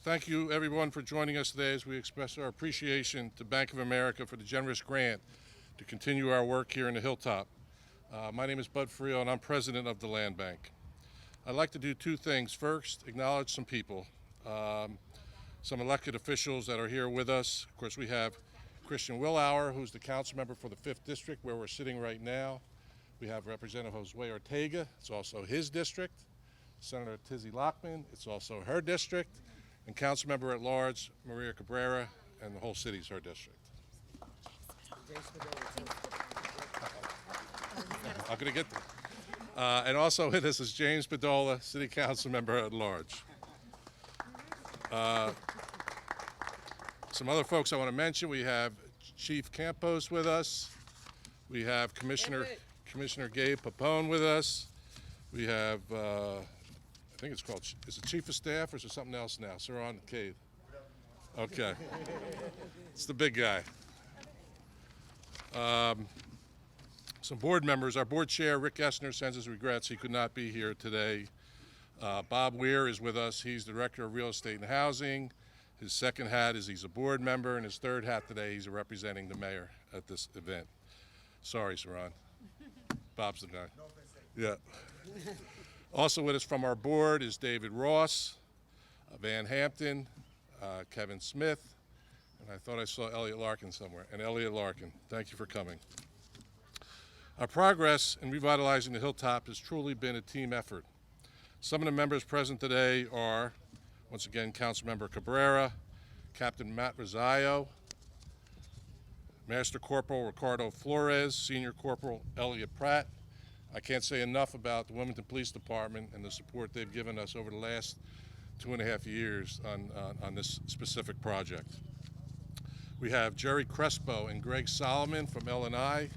Thank you, everyone, for joining us today as we express our appreciation to Bank of America for the generous grant to continue our work here in the Hilltop. My name is Bud Freel, and I'm president of the Land Bank. I'd like to do two things. First, acknowledge some people, some elected officials that are here with us. Of course, we have Christian Willauer, who's the council member for the 5th District, where we're sitting right now. We have Representative Josue Ortega. It's also his district. Senator Tizzy Lockman. It's also her district. And council member at large, Maria Cabrera, and the whole city's her district. I'm going to get there. And also with us is James Bedolla, city council member at large. Some other folks I want to mention. We have Chief Campos with us. We have Commissioner Gabe Papone with us. We have, I think it's called, is it Chief of Staff or is it something else now? Sir on Cade. Okay. It's the big guy. Some board members. Our board chair, Rick Essner, sends his regrets. He could not be here today. Bob Weir is with us. He's Director of Real Estate and Housing. His second hat is he's a board member, and his third hat today, he's representing the mayor at this event. Sorry, Saran. Bob's the guy. Yeah. Also with us from our board is David Ross, Van Hampton, Kevin Smith, and I thought I saw Elliot Larkin somewhere. And Elliot Larkin, thank you for coming. Our progress in revitalizing the Hilltop has truly been a team effort. Some of the members present today are, once again, Councilmember Cabrera, Captain Matt Rosario, Master Corporal Ricardo Flores, Senior Corporal Elliot Pratt. I can't say enough about the Wilmington Police Department and the support they've given us over the last 2.5 years on this specific project. We have Jerry Crespo and Greg Solomon from L&I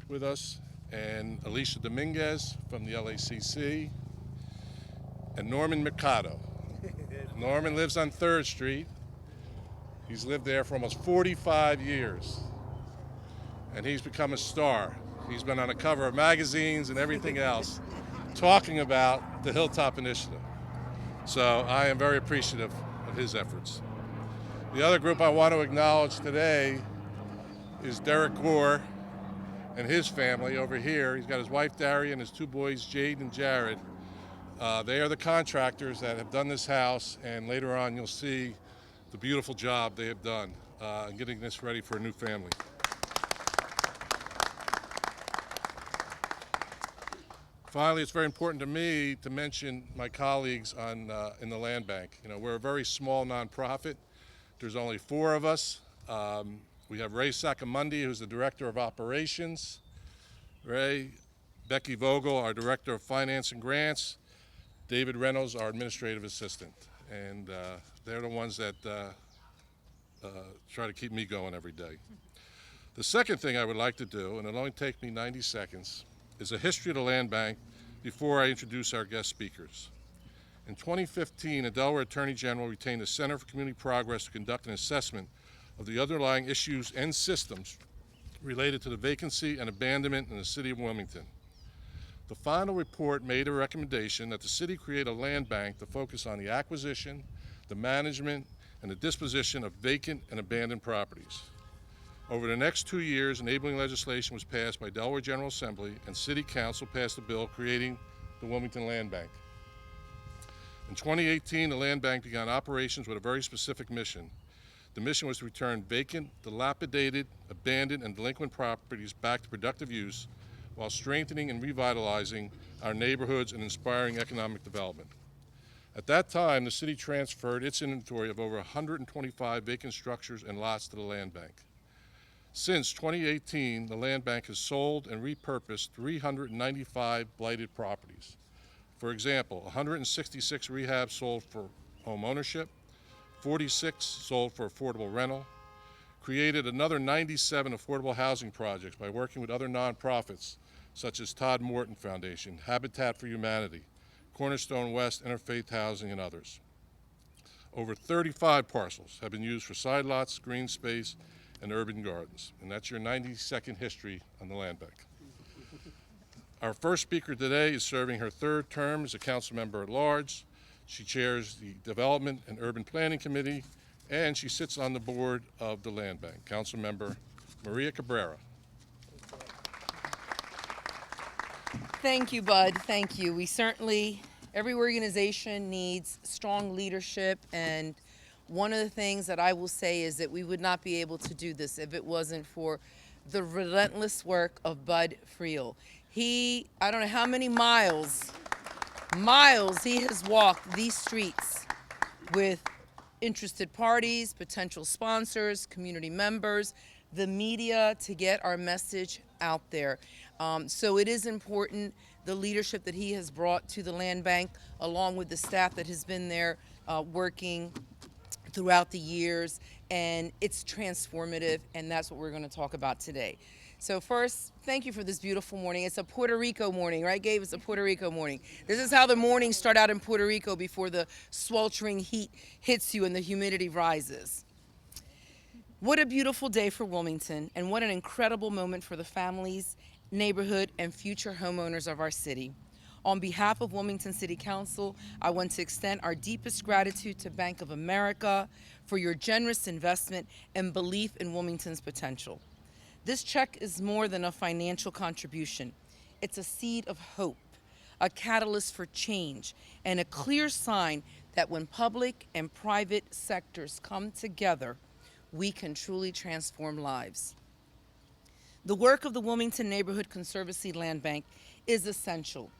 with us, and Alicia Dominguez from the LACC, and Norman Mercado. Norman lives on 3rd Street. He's lived there for almost 45 years, and he's become a star. He's been on the cover of magazines and everything else talking about the Hilltop Initiative. So I am very appreciative of his efforts. The other group I want to acknowledge today is Derek Gore and his family over here. He's got his wife, Darian, and his 2 boys, Jade and Jared. They are the contractors that have done this house, and later on you'll see the beautiful job they have done in getting this ready for a new family. Finally, it's very important to me to mention my colleagues in the Land Bank. You know, we're a very small nonprofit. There's only 4 of us. We have Ray Saccamundi, who's the Director of Operations. Ray, Becky Vogel, our Director of Finance and Grants. David Reynolds, our Administrative Assistant. And they're the ones that try to keep me going every day. The second thing I would like to do, and it'll only take me 90 seconds, is a history of the Land Bank before I introduce our guest speakers. In 2015, the Delaware Attorney General retained the Center for Community Progress to conduct an assessment of the underlying issues and systems related to the vacancy and abandonment in the city of Wilmington. The final report made a recommendation that the city create a land bank to focus on the acquisition, the management, and the disposition of vacant and abandoned properties. Over the next 2 years, enabling legislation was passed by Delaware General Assembly, and City Council passed a bill creating the Wilmington Land Bank. In 2018, the Land Bank began operations with a very specific mission. The mission was to return vacant, dilapidated, abandoned, and delinquent properties back to productive use while strengthening and revitalizing our neighborhoods and inspiring economic development. At that time, the city transferred its inventory of over 125 vacant structures and lots to the Land Bank. Since 2018, the Land Bank has sold and repurposed 395 blighted properties. For example, 166 rehabs sold for home ownership, 46 sold for affordable rental, created another 97 affordable housing projects by working with other nonprofits such as Todd Morton Foundation, Habitat for Humanity, Cornerstone West Interfaith Housing, and others. Over 35 parcels have been used for side lots, green space, and urban gardens. And that's your 90-second history on the Land Bank. Our first speaker today is serving her 3rd term as a council member at large. She chairs the Development and Urban Planning Committee, and she sits on the board of the Land Bank. Councilmember Maria Cabrera. Thank you, Bud. Thank you. We certainly, every organization needs strong leadership, and one of the things that I will say is that we would not be able to do this if it wasn't for the relentless work of Bud Freel. I don't know how many miles he has walked these streets with interested parties, potential sponsors, community members, the media, to get our message out there. So it is important, the leadership that he has brought to the land bank, along with the staff that has been there working throughout the years, and it's transformative, and that's what we're going to talk about today. So first, thank you for this beautiful morning. It's a Puerto Rico morning, right, Gabe? It's a Puerto Rico morning. This is how the mornings start out in Puerto Rico before the sweltering heat hits you and the humidity rises. What a beautiful day for Wilmington, and what an incredible moment for the families, neighborhood, and future homeowners of our city. On behalf of Wilmington City Council, I want to extend our deepest gratitude to Bank of America for your generous investment and belief in Wilmington's potential. This check is more than a financial contribution. It's a seed of hope, a catalyst for change, and a clear sign that when public and private sectors come together, we can truly transform lives. The work of the Wilmington Neighborhood Conservancy Land Bank is essential.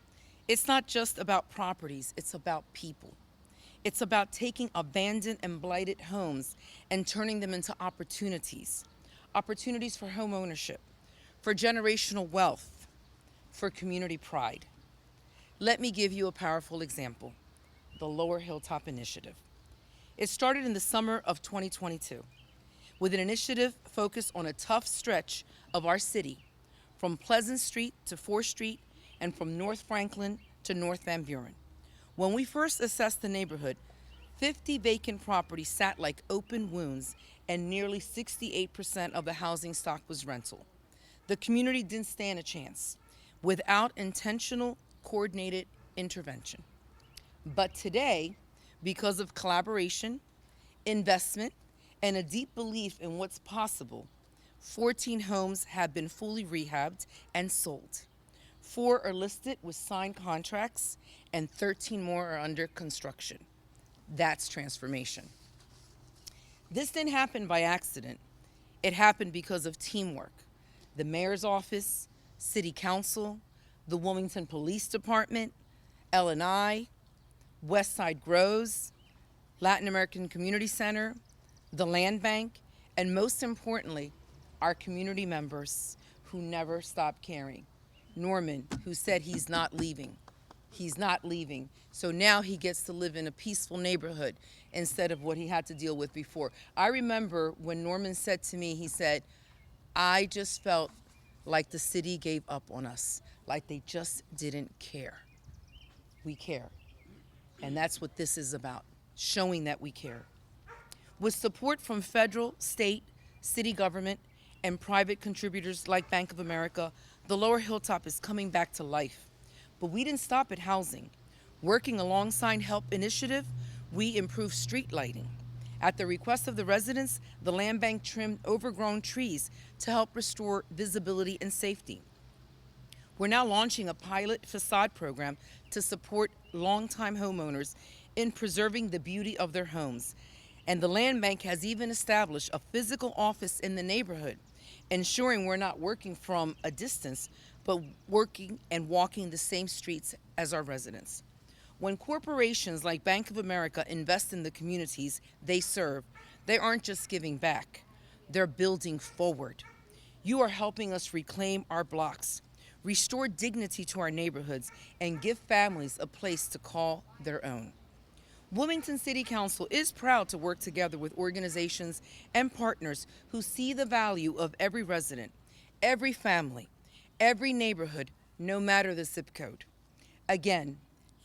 It's not just about properties, it's about people. It's about taking abandoned and blighted homes and turning them into opportunities for home ownership, for generational wealth, for community pride. Let me give you a powerful example, the Lower Hilltop Initiative. It started in the summer of 2022 with an initiative focused on a tough stretch of our city, from Pleasant Street to 4th Street and from North Franklin to North Van Buren. When we first assessed the neighborhood, 50 vacant properties sat like open wounds, and nearly 68% of the housing stock was rental. The community didn't stand a chance without intentional, coordinated intervention. But today, because of collaboration, investment, and a deep belief in what's possible, 14 homes have been fully rehabbed and sold. 4 are listed with signed contracts, and 13 more are under construction. That's transformation. This didn't happen by accident. It happened because of teamwork. The mayor's office, city council, the Wilmington Police Department, L&I, Westside Grows, Latin American Community Center, the Land Bank, and most importantly, our community members who never stopped caring. Norman, who said he's not leaving. He's not leaving. So now he gets to live in a peaceful neighborhood instead of what he had to deal with before. I remember when Norman said to me, he said, I just felt like the city gave up on us, like they just didn't care. We care. And that's what this is about, showing that we care. With support from federal, state, city government, and private contributors like Bank of America, the Lower Hilltop is coming back to life. But we didn't stop at housing. Working alongside HELP Initiative, we improved street lighting. At the request of the residents, the land bank trimmed overgrown trees to help restore visibility and safety. We're now launching a pilot facade program to support longtime homeowners in preserving the beauty of their homes. And the land bank has even established a physical office in the neighborhood, ensuring we're not working from a distance, but working and walking the same streets as our residents. When corporations like Bank of America invest in the communities they serve, they aren't just giving back, they're building forward. You are helping us reclaim our blocks, restore dignity to our neighborhoods, and give families a place to call their own. Wilmington City Council is proud to work together with organizations and partners who see the value of every resident, every family, every neighborhood, no matter the zip code. Again,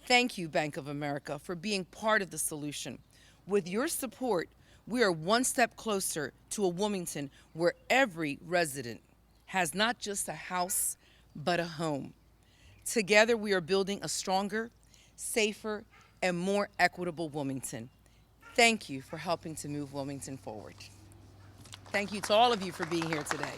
thank you, Bank of America, for being part of the solution. With your support, we are one step closer to a Wilmington where every resident has not just a house, but a home. Together, we are building a stronger, safer, and more equitable Wilmington. Thank you for helping to move Wilmington forward. Thank you to all of you for being here today.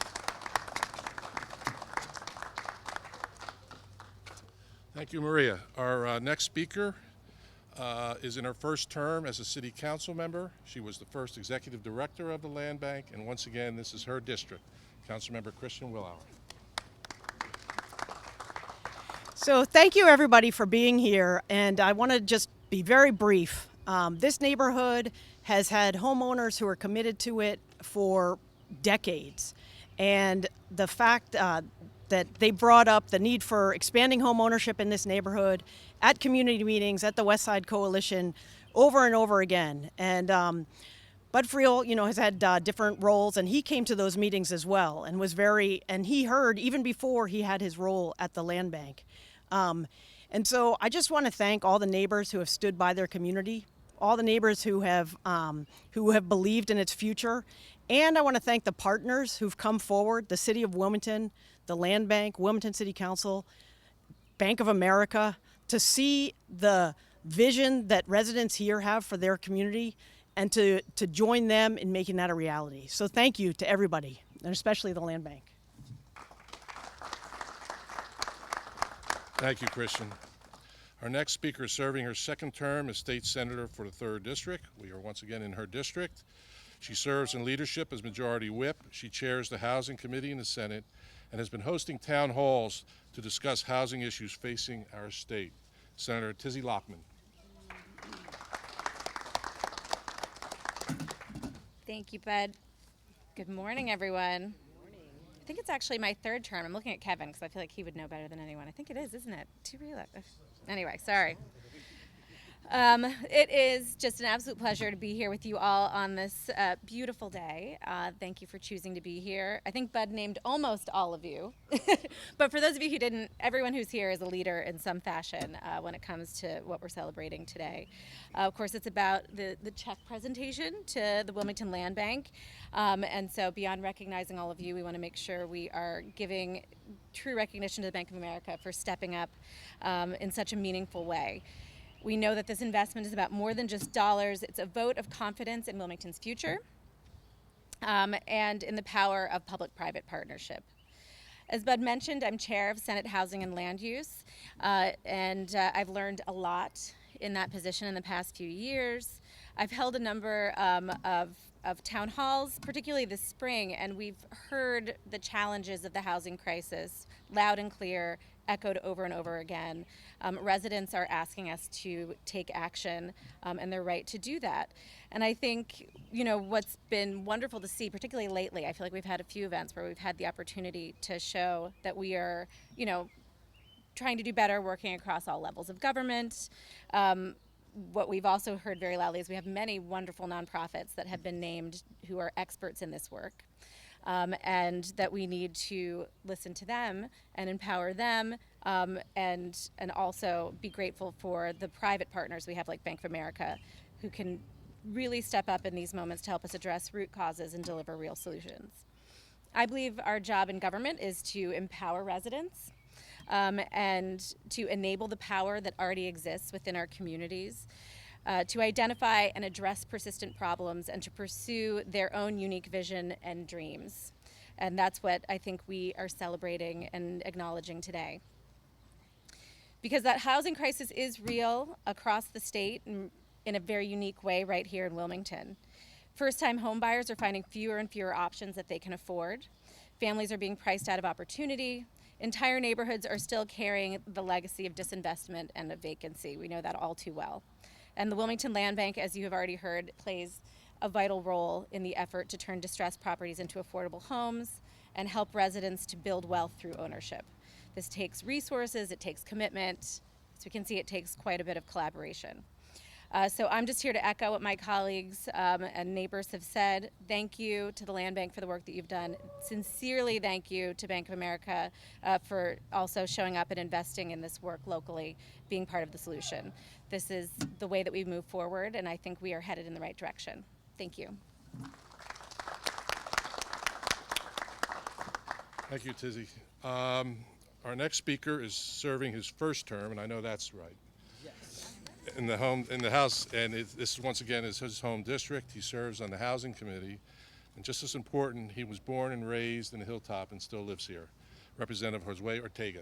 Thank you, Maria. Our next speaker is in her first term as a city council member. She was the first executive director of the Land Bank, and once again, this is her district. Councilmember Christian Willauer. So thank you everybody for being here, and I want to just be very brief. This neighborhood has had homeowners who are committed to it for decades, and the fact that they brought up the need for expanding home ownership in this neighborhood at community meetings, at the West Side Coalition, over and over again. And Bud Freel, has had different roles, and he came to those meetings as well, and and he heard even before he had his role at the Land Bank. And so I just want to thank all the neighbors who have stood by their community, all the neighbors who have believed in its future, and I want to thank the partners who've come forward: the City of Wilmington, the Land Bank, Wilmington City Council, Bank of America, to see the vision that residents here have for their community and to join them in making that a reality. So thank you to everybody, and especially the Land Bank. Thank you, Christian. Our next speaker is serving her second term as state senator for the 3rd District. We are once again in her district. She serves in leadership as Majority Whip. She chairs the Housing Committee in the Senate and has been hosting town halls to discuss housing issues facing our state. Senator Tizzy Lockman. Thank you, Bud. Good morning, everyone. I think it's actually my 3rd term. I'm looking at Kevin because I feel like he would know better than anyone. I think it is, isn't it? Anyway, sorry. It is just an absolute pleasure to be here with you all on this beautiful day. Thank you for choosing to be here. I think Bud named almost all of you. But for those of you who didn't, everyone who's here is a leader in some fashion when it comes to what we're celebrating today. Of course, it's about the check presentation to the Wilmington Land Bank. And so beyond recognizing all of you, we want to make sure we are giving true recognition to the Bank of America for stepping up in such a meaningful way. We know that this investment is about more than just dollars. It's a vote of confidence in Wilmington's future and in the power of public-private partnership. As Bud mentioned, I'm chair of Senate Housing and Land Use, and I've learned a lot in that position in the past few years. I've held a number of town halls, particularly this spring, and we've heard the challenges of the housing crisis loud and clear, echoed over and over again. Residents are asking us to take action, and they're right to do that. And I think, what's been wonderful to see, particularly lately, I feel like we've had a few events where we've had the opportunity to show that we are, trying to do better, working across all levels of government. What we've also heard very loudly is we have many wonderful nonprofits that have been named who are experts in this work. And that we need to listen to them and empower them, and also be grateful for the private partners we have like Bank of America, who can really step up in these moments to help us address root causes and deliver real solutions. I believe our job in government is to empower residents and to enable the power that already exists within our communities. To identify and address persistent problems and to pursue their own unique vision and dreams. And that's what I think we are celebrating and acknowledging today. Because that housing crisis is real across the state in a very unique way right here in Wilmington. First-time home buyers are finding fewer and fewer options that they can afford. Families are being priced out of opportunity. Entire neighborhoods are still carrying the legacy of disinvestment and of vacancy. We know that all too well. And the Wilmington Land Bank, as you have already heard, plays a vital role in the effort to turn distressed properties into affordable homes and help residents to build wealth through ownership. This takes resources, it takes commitment. As we can see, it takes quite a bit of collaboration. So I'm just here to echo what my colleagues and neighbors have said. Thank you to the Land Bank for the work that you've done. Sincerely thank you to Bank of America for also showing up and investing in this work locally, being part of the solution. This is the way that we move forward, and I think we are headed in the right direction. Thank you. Thank you, Tizzy. Our next speaker is serving his first term, and I know that's right. Yes. in the House, and this once again is his home district. He serves on the Housing Committee, and just as important, he was born and raised in Hilltop and still lives here. Representative Josue Ortega.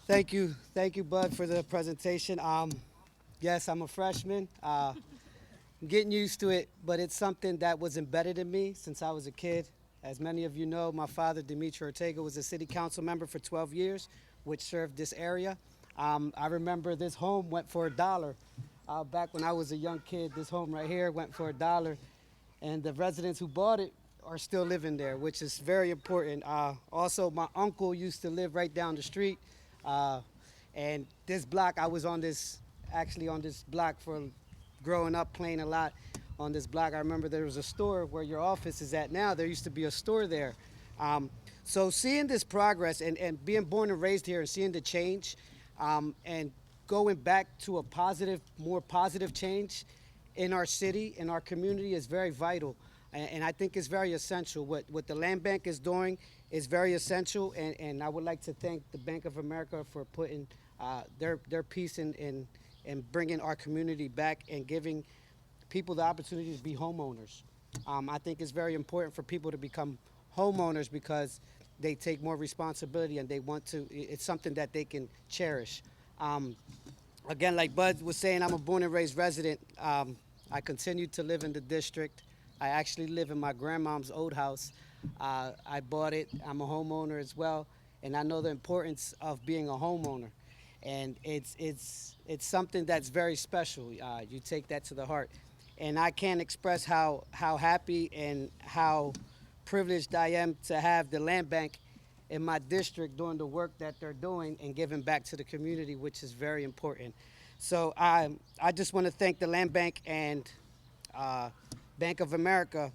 Thank you, Bud, for the presentation. Yes, I'm a freshman. I'm getting used to it, but it's something that was embedded in me since I was a kid. As many of you know, my father, Dimitri Ortega, was a city council member for 12 years, which served this area. I remember this home went for $1. Back when I was a young kid, this home right here went for $1, and the residents who bought it are still living there, which is very important. Also, my uncle used to live right down the street, and this block, I was actually on this block for growing up, playing a lot on this block. I remember there was a store where your office is at now. There used to be a store there. So seeing this progress and being born and raised here and seeing the change and going back to a positive, more positive change in our city, in our community is very vital. And I think it's very essential. What the Land Bank is doing is very essential. And I would like to thank the Bank of America for putting their piece in bringing our community back and giving people the opportunity to be homeowners. I think it's very important for people to become homeowners because they take more responsibility and they want to, it's something that they can cherish. Again, like Bud was saying, I'm a born and raised resident. I continue to live in the district. I actually live in my grandmom's old house. I bought it. I'm a homeowner as well, and I know the importance of being a homeowner. And it's something that's very special. You take that to the heart. And I can't express how happy and how privileged I am to have the Land Bank in my district doing the work that they're doing and giving back to the community, which is very important. So I just want to thank the Land Bank and Bank of America.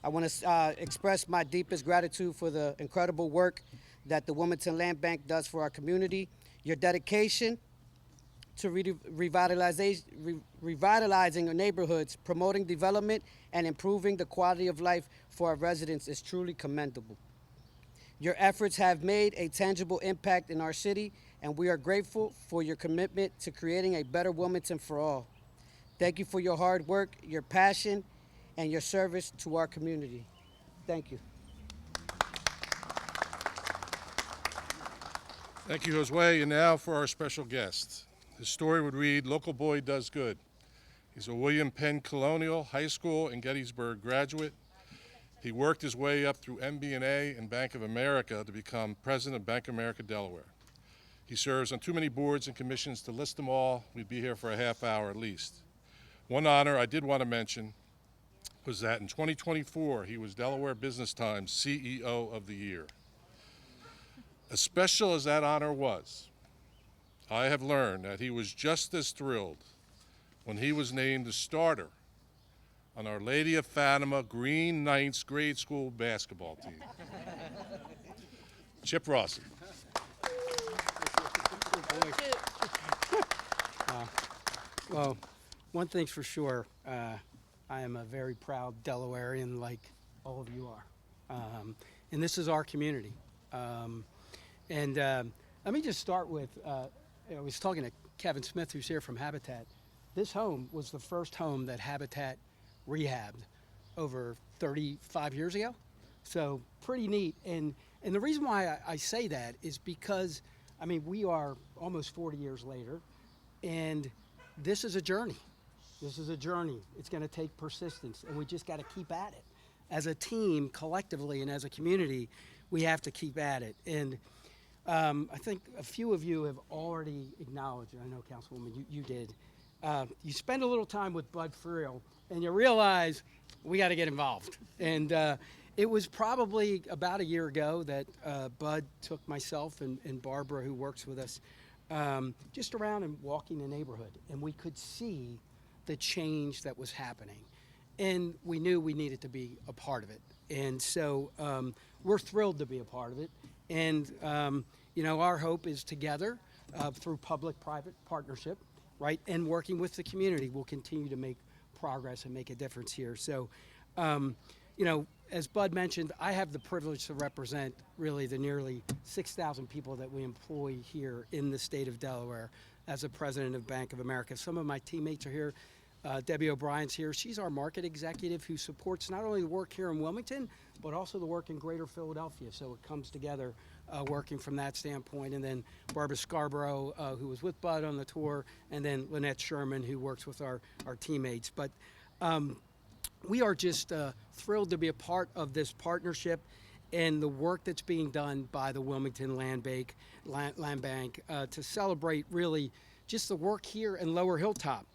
I want to express my deepest gratitude for the incredible work that the Wilmington Land Bank does for our community. Your dedication to revitalizing our neighborhoods, promoting development, and improving the quality of life for our residents is truly commendable. Your efforts have made a tangible impact in our city, and we are grateful for your commitment to creating a better Wilmington for all. Thank you for your hard work, your passion, and your service to our community. Thank you. Thank you, Josue. And now for our special guest. His story would read, Local Boy Does Good. He's a William Penn Colonial High School and Gettysburg graduate. He worked his way up through MBA and Bank of America to become president of Bank of America, Delaware. He serves on too many boards and commissions to list them all. We'd be here for a half hour at least. One honor I did want to mention was that in 2024, he was Delaware Business Times CEO of the Year. As special as that honor was, I have learned that he was just as thrilled when he was named the starter on Our Lady of Fatima Green Knights grade school basketball team. Chip Rossi. Well, one thing's for sure, I am a very proud Delawarean like all of you are. And this is our community. Let me just start with, I was talking to Kevin Smith, who's here from Habitat. This home was the first home that Habitat rehabbed over 35 years ago. So pretty neat. And the reason why I say that is because, I mean, we are almost 40 years later, and this is a journey. This is a journey. It's going to take persistence, and we just got to keep at it. As a team, collectively, and as a community, we have to keep at it. And I think a few of you have already acknowledged, I know, Councilwoman, you did. You spend a little time with Bud Freel, and you realize we got to get involved. And it was probably about a year ago that Bud took myself and Barbara, who works with us, just around and walking the neighborhood. And we could see the change that was happening. And we knew we needed to be a part of it. And so we're thrilled to be a part of it. And, you know, our hope is together through public-private partnership, right, and working with the community, we'll continue to make progress and make a difference here. So, you know, as Bud mentioned, I have the privilege to represent really the nearly 6,000 people that we employ here in the state of Delaware as a president of Bank of America. Some of my teammates are here. Debbie O'Brien's here. She's our market executive who supports not only the work here in Wilmington, but also the work in Greater Philadelphia. So it comes together working from that standpoint. And then Barbara Scarborough, who was with Bud on the tour, and then Lynette Sherman, who works with our teammates. But we are just thrilled to be a part of this partnership and the work that's being done by the Wilmington Land Bank to celebrate really just the work here in Lower Hilltop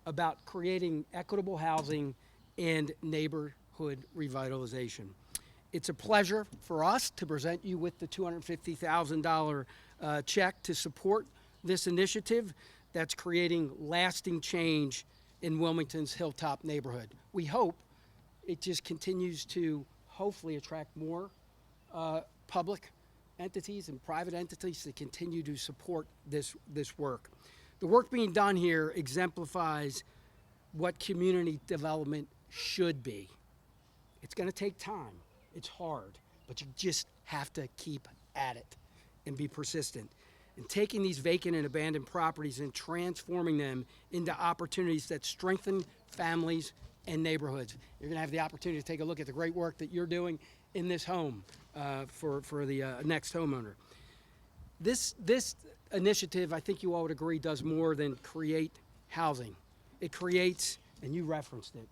about creating equitable housing and neighborhood revitalization. It's a pleasure for us to present you with the $250,000 check to support this initiative that's creating lasting change in Wilmington's Hilltop neighborhood. We hope it just continues to hopefully attract more public entities and private entities to continue to support this work. The work being done here exemplifies what community development should be. It's going to take time. It's hard, but you just have to keep at it and be persistent. And taking these vacant and abandoned properties and transforming them into opportunities that strengthen families and neighborhoods. You're going to have the opportunity to take a look at the great work that you're doing in this home for the next homeowner. This initiative, I think you all would agree, does more than create housing. It creates, and you referenced it,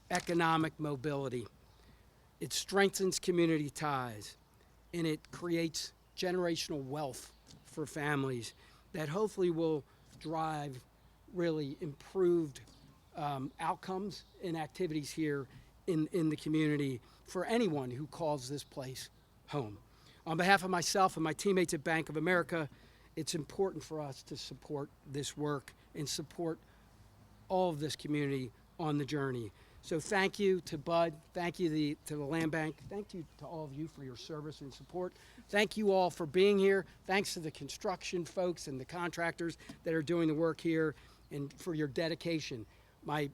economic mobility. It strengthens community ties, and it creates generational wealth for families that hopefully will drive really improved outcomes and activities here in the community for anyone who calls this place home. On behalf of myself and my teammates at Bank of America, it's important for us to support this work and support all of this community on the journey. So thank you to Bud, thank you to the Land Bank, thank you to all of you for your service and support. Thank you all for being here. Thanks to the construction folks and the contractors that are doing the work here and for your dedication. My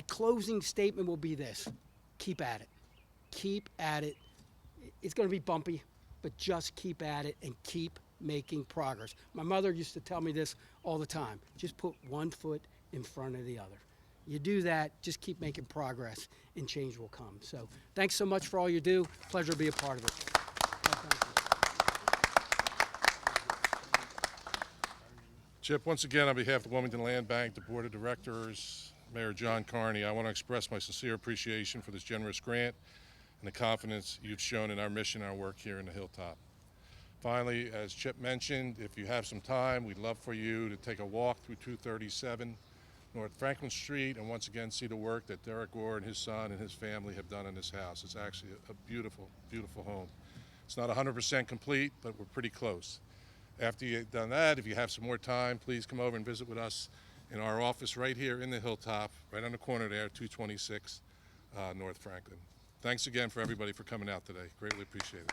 closing statement will be this: keep at it. Keep at it. It's going to be bumpy, but just keep at it and keep making progress. My mother used to tell me this all the time: just put one foot in front of the other. You do that, just keep making progress, and change will come. So thanks so much for all you do. Pleasure to be a part of it. Chip, once again, on behalf of the Wilmington Land Bank, the Board of Directors, Mayor John Carney, I want to express my sincere appreciation for this generous grant and the confidence you've shown in our mission and our work here in the Hilltop. Finally, as Chip mentioned, if you have some time, we'd love for you to take a walk through 237 North Franklin Street and once again see the work that Derek Gore and his son and his family have done in this house. It's actually a beautiful, beautiful home. It's not 100% complete, but we're pretty close. After you've done that, if you have some more time, please come over and visit with us in our office right here in the Hilltop, right on the corner there, 226 North Franklin. Thanks again for everybody for coming out today. Greatly appreciate it.